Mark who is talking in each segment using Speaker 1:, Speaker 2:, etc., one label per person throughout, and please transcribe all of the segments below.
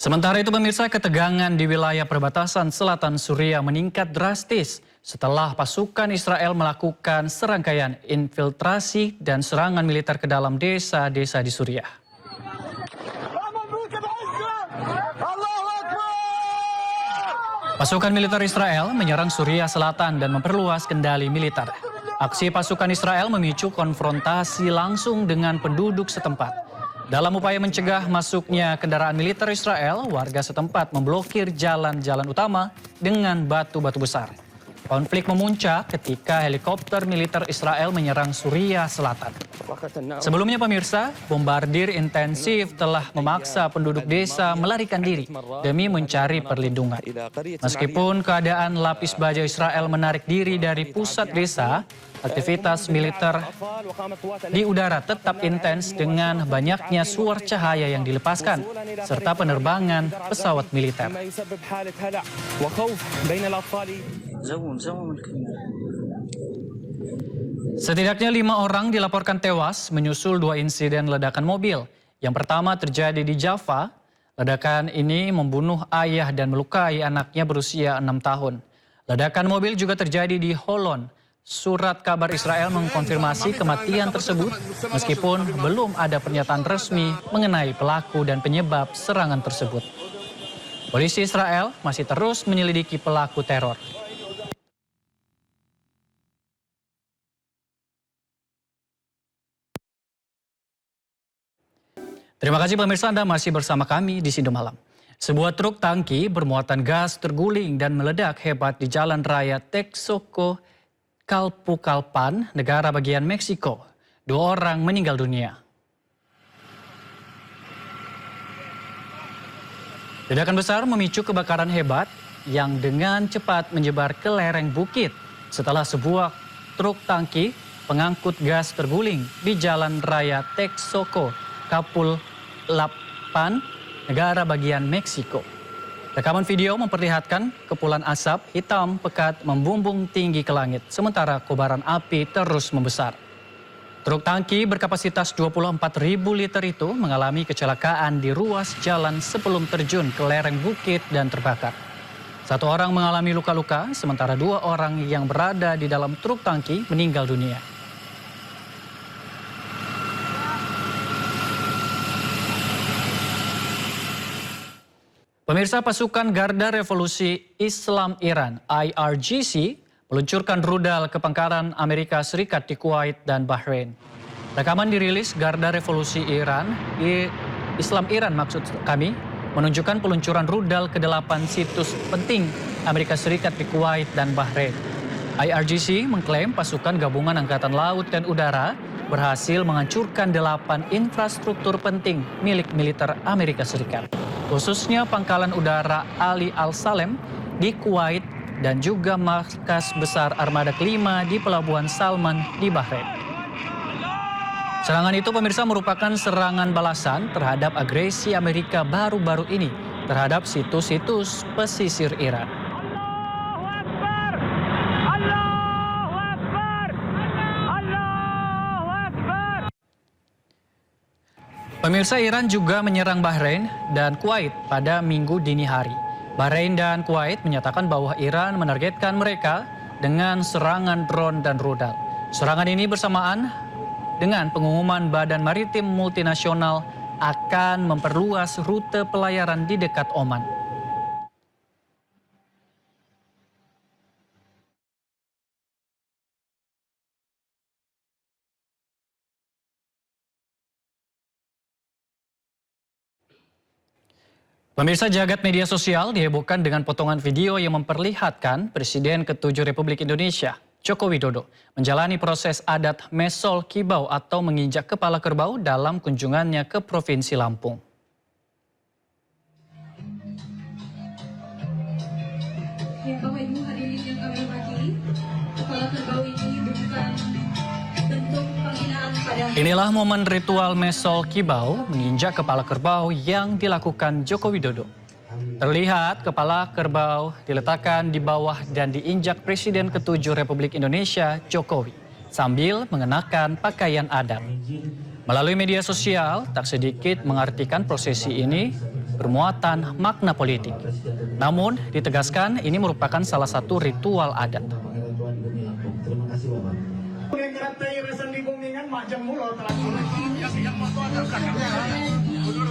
Speaker 1: Sementara itu pemirsa, ketegangan di wilayah perbatasan selatan Suriah meningkat drastis setelah pasukan Israel melakukan serangkaian infiltrasi dan serangan militer ke dalam desa-desa di Suriah. Pasukan militer Israel menyerang Suriah Selatan dan memperluas kendali militer. Aksi pasukan Israel memicu konfrontasi langsung dengan penduduk setempat. Dalam upaya mencegah masuknya kendaraan militer Israel, warga setempat memblokir jalan-jalan utama dengan batu-batu besar. Konflik memuncak ketika helikopter militer Israel menyerang Suriah Selatan. Sebelumnya pemirsa, bombardir intensif telah memaksa penduduk desa melarikan diri demi mencari perlindungan. Meskipun keadaan lapis baja Israel menarik diri dari pusat desa, aktivitas militer di udara tetap intens dengan banyaknya suar cahaya yang dilepaskan, serta penerbangan pesawat militer. Setidaknya 5 orang dilaporkan tewas menyusul 2 insiden ledakan mobil. Yang pertama terjadi di Jaffa. Ledakan ini membunuh ayah dan melukai anaknya berusia 6 tahun. Ledakan mobil juga terjadi di Holon. Surat kabar Israel mengkonfirmasi kematian tersebut meskipun belum ada pernyataan resmi mengenai pelaku dan penyebab serangan tersebut. Polisi Israel masih terus menyelidiki pelaku teror. Terima kasih pemirsa, Anda masih bersama kami di Sindo Malam. Sebuah truk tangki bermuatan gas terguling dan meledak hebat di Jalan Raya Texcoco, Calpucalpan, negara bagian Meksiko. 2 orang meninggal dunia. Ledakan besar memicu kebakaran hebat yang dengan cepat menyebar ke lereng bukit setelah sebuah truk tangki pengangkut gas terguling di Jalan Raya Texcoco, Calpucalpan, negara bagian Meksiko. Rekaman video memperlihatkan kepulan asap hitam pekat membumbung tinggi ke langit, sementara kobaran api terus membesar. Truk tangki berkapasitas 24.000 liter itu mengalami kecelakaan di ruas jalan sebelum terjun ke lereng bukit dan terbakar. 1 orang mengalami luka-luka, sementara 2 orang yang berada di dalam truk tangki meninggal dunia. Pemirsa, pasukan Garda Revolusi Islam Iran (IRGC) meluncurkan rudal ke pangkalan Amerika Serikat di Kuwait dan Bahrain. Rekaman dirilis Garda Revolusi Iran Islam Iran maksud kami menunjukkan peluncuran rudal ke 8 situs penting Amerika Serikat di Kuwait dan Bahrain. IRGC mengklaim pasukan gabungan Angkatan Laut dan Udara berhasil menghancurkan 8 infrastruktur penting milik militer Amerika Serikat, khususnya pangkalan udara Ali Al-Salem di Kuwait dan juga markas besar armada kelima di Pelabuhan Salman di Bahrain. Serangan itu pemirsa merupakan serangan balasan terhadap agresi Amerika baru-baru ini terhadap situs-situs pesisir Iran. Pemirsa, Iran juga menyerang Bahrain dan Kuwait pada Minggu dini hari. Bahrain dan Kuwait menyatakan bahwa Iran menargetkan mereka dengan serangan drone dan rudal. Serangan ini bersamaan dengan pengumuman Badan Maritim Multinasional akan memperluas rute pelayaran di dekat Oman. Pemirsa, jagat media sosial dihebohkan dengan potongan video yang memperlihatkan Presiden ke-7 Republik Indonesia, Joko Widodo, menjalani proses adat Mesol Kibau atau menginjak kepala kerbau dalam kunjungannya ke Provinsi Lampung.
Speaker 2: Ya, Bapak Ibu hadirin yang kami hormati, kepala kerbau ini bukan bentuk penghinaan pada...
Speaker 1: Inilah momen ritual Mesol Kibau menginjak kepala kerbau yang dilakukan Joko Widodo. Terlihat kepala kerbau diletakkan di bawah dan diinjak Presiden ke-7 Republik Indonesia Jokowi sambil mengenakan pakaian adat. Melalui media sosial, tak sedikit mengartikan prosesi ini bermuatan makna politik. Namun, ditegaskan ini merupakan salah satu ritual adat.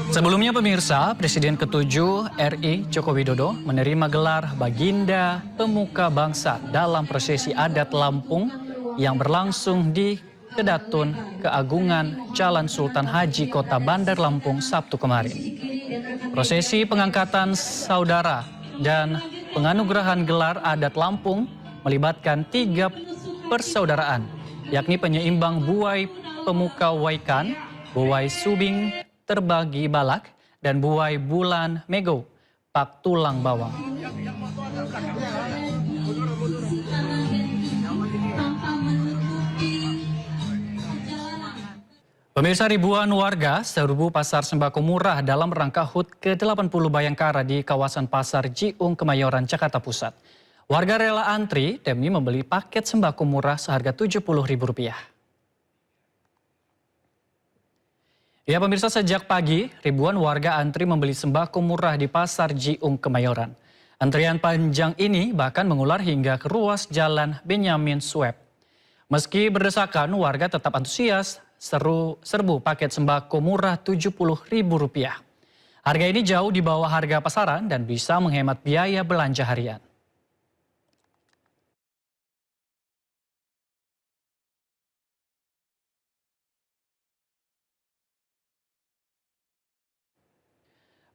Speaker 1: Sebelumnya pemirsa, Presiden ke-7 RI Joko Widodo menerima gelar Baginda Pemuka Bangsa dalam prosesi adat Lampung yang berlangsung di Kedatun Keagungan Jalan Sultan Haji Kota Bandar Lampung Sabtu kemarin. Prosesi pengangkatan saudara dan penganugerahan gelar adat Lampung melibatkan 3 persaudaraan, yakni penyeimbang Buai Pemuka Waikan, Buai Subing Terbagi Balak, dan Buai Bulan Mego Pak Tulang Bawang. Pemirsa, ribuan warga serbu pasar sembako murah dalam rangka HUT ke-80 Bayangkara di kawasan Pasar Jiung, Kemayoran, Jakarta Pusat. Warga rela antri demi membeli paket sembako murah seharga Rp70.000. Ya pemirsa, sejak pagi ribuan warga antri membeli sembako murah di Pasar Jiung, Kemayoran. Antrian panjang ini bahkan mengular hingga ke ruas Jalan Benyamin Sueb. Meski berdesakan, warga tetap antusias serbu paket sembako murah Rp70.000. Harga ini jauh di bawah harga pasaran dan bisa menghemat biaya belanja harian.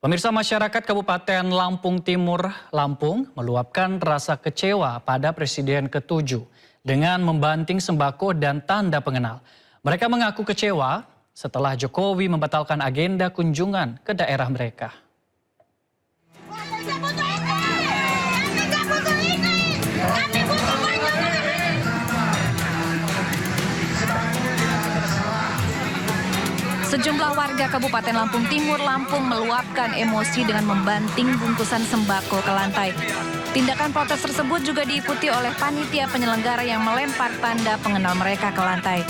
Speaker 1: Pemirsa, masyarakat Kabupaten Lampung Timur, Lampung meluapkan rasa kecewa pada Presiden ke-7 dengan membanting sembako dan tanda pengenal. Mereka mengaku kecewa setelah Jokowi membatalkan agenda kunjungan ke daerah mereka.
Speaker 3: Sejumlah warga Kabupaten Lampung Timur, Lampung meluapkan emosi dengan membanting bungkusan sembako ke lantai. Tindakan protes tersebut juga diikuti oleh panitia penyelenggara yang melempar tanda pengenal mereka ke lantai.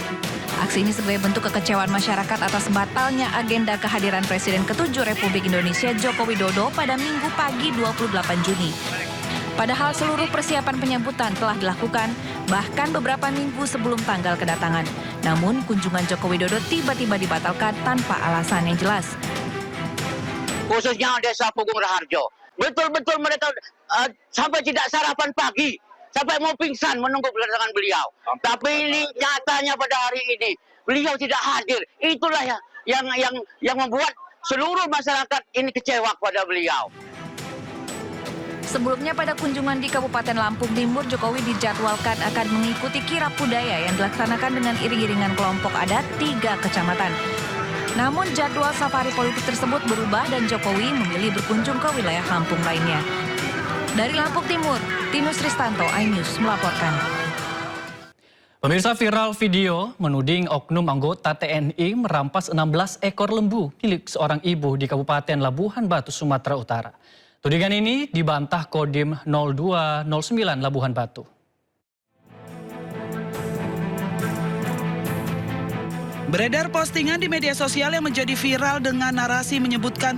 Speaker 3: Aksi ini sebagai bentuk kekecewaan masyarakat atas batalnya agenda kehadiran Presiden ke-7 Republik Indonesia Joko Widodo pada Minggu pagi 28 Juni. Padahal seluruh persiapan penyambutan telah dilakukan, bahkan beberapa minggu sebelum tanggal kedatangan. Namun kunjungan Joko Widodo tiba-tiba dibatalkan tanpa alasan yang jelas.
Speaker 4: Khususnya Desa Pugung Raharjo. Betul-betul mereka sampai tidak sarapan pagi. Sampai mau pingsan menunggu kedatangan beliau. Tapi ini nyatanya pada hari ini beliau tidak hadir. Itulah yang membuat seluruh masyarakat ini kecewa kepada beliau.
Speaker 3: Sebelumnya pada kunjungan di Kabupaten Lampung Timur, Jokowi dijadwalkan akan mengikuti kirap budaya yang dilaksanakan dengan iring-iringan kelompok adat 3 kecamatan. Namun jadwal safari politik tersebut berubah dan Jokowi memilih berkunjung ke wilayah Lampung lainnya. Dari Lampung Timur, Tinus Ristanto, iNews melaporkan.
Speaker 1: Pemirsa, viral video menuding oknum anggota TNI merampas 16 ekor lembu milik seorang ibu di Kabupaten Labuhan Batu, Sumatera Utara. Tudingan ini dibantah Kodim 0209 Labuhan Batu.
Speaker 5: Beredar postingan di media sosial yang menjadi viral dengan narasi menyebutkan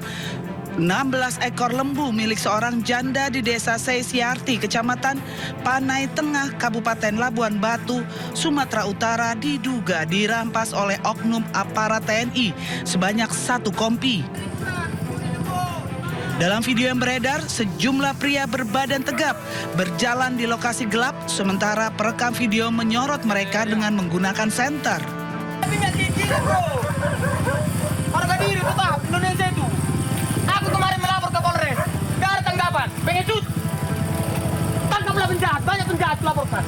Speaker 5: 16 ekor lembu milik seorang janda di Desa Seisiarti, Kecamatan Panai Tengah, Kabupaten Labuhan Batu, Sumatera Utara diduga dirampas oleh oknum aparat TNI sebanyak 1 kompi. Dalam video yang beredar, sejumlah pria berbadan tegap berjalan di lokasi gelap, sementara perekam video menyorot mereka dengan menggunakan senter.
Speaker 6: Harga diri tetap Indonesia itu. Aku kemarin melapor ke Polres. Gak ada tanggapan. Pengecut. Tangkaplah penjahat. Banyak penjahat laporkan.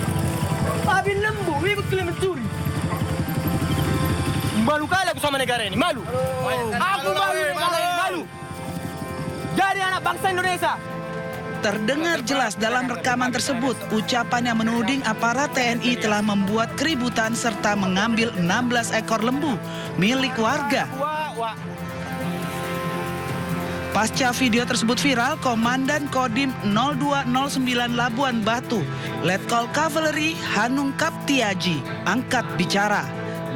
Speaker 6: Tapi lembu ikut klaim mencuri. Malu kali aku sama negara ini. Malu. Aku malu. Malu. Jadi anak bangsa Indonesia.
Speaker 5: Terdengar jelas dalam rekaman tersebut ucapan yang menuding aparat TNI telah membuat keributan serta mengambil 16 ekor lembu milik warga. Pasca video tersebut viral, Komandan Kodim 0209 Labuhan Batu, Letkol Kavaleri Hanung Kaptiaji, angkat bicara.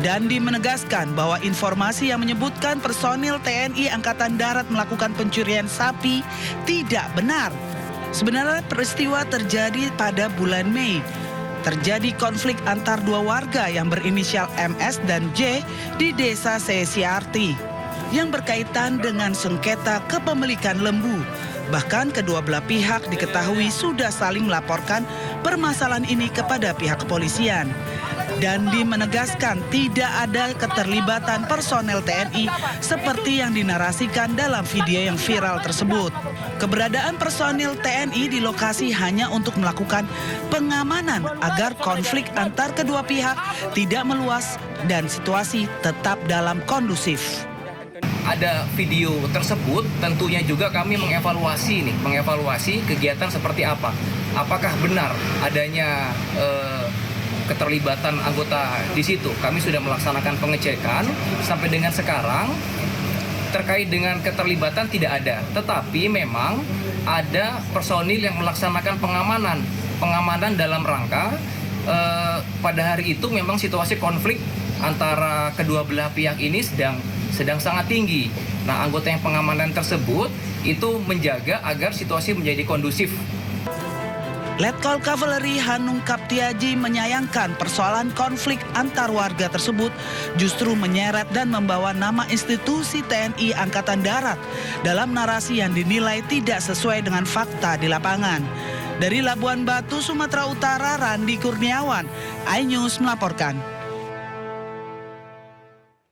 Speaker 5: Dandi menegaskan bahwa informasi yang menyebutkan personil TNI Angkatan Darat melakukan pencurian sapi tidak benar. Sebenarnya peristiwa terjadi pada bulan Mei. Terjadi konflik antar dua warga yang berinisial MS dan J di desa Sesiarti yang berkaitan dengan sengketa kepemilikan lembu. Bahkan kedua belah pihak diketahui sudah saling melaporkan permasalahan ini kepada pihak kepolisian. Dandi menegaskan tidak ada keterlibatan personel TNI seperti yang dinarasikan dalam video yang viral tersebut. Keberadaan personil TNI di lokasi hanya untuk melakukan pengamanan agar konflik antar kedua pihak tidak meluas dan situasi tetap dalam kondusif.
Speaker 7: Ada video tersebut, tentunya juga kami mengevaluasi kegiatan seperti apa. Apakah benar adanya keterlibatan anggota di situ? Kami sudah melaksanakan pengecekan sampai dengan sekarang terkait dengan keterlibatan tidak ada. Tetapi memang ada personil yang melaksanakan pengamanan dalam rangka pada hari itu memang situasi konflik antara kedua belah pihak ini sedang sangat tinggi. Nah, anggota yang pengamanan tersebut itu menjaga agar situasi menjadi kondusif.
Speaker 5: Letkol Kavaleri Hanung Kaptiaji menyayangkan persoalan konflik antar warga tersebut justru menyeret dan membawa nama institusi TNI Angkatan Darat dalam narasi yang dinilai tidak sesuai dengan fakta di lapangan. Dari Labuan Batu, Sumatera Utara, Randi Kurniawan, iNews melaporkan.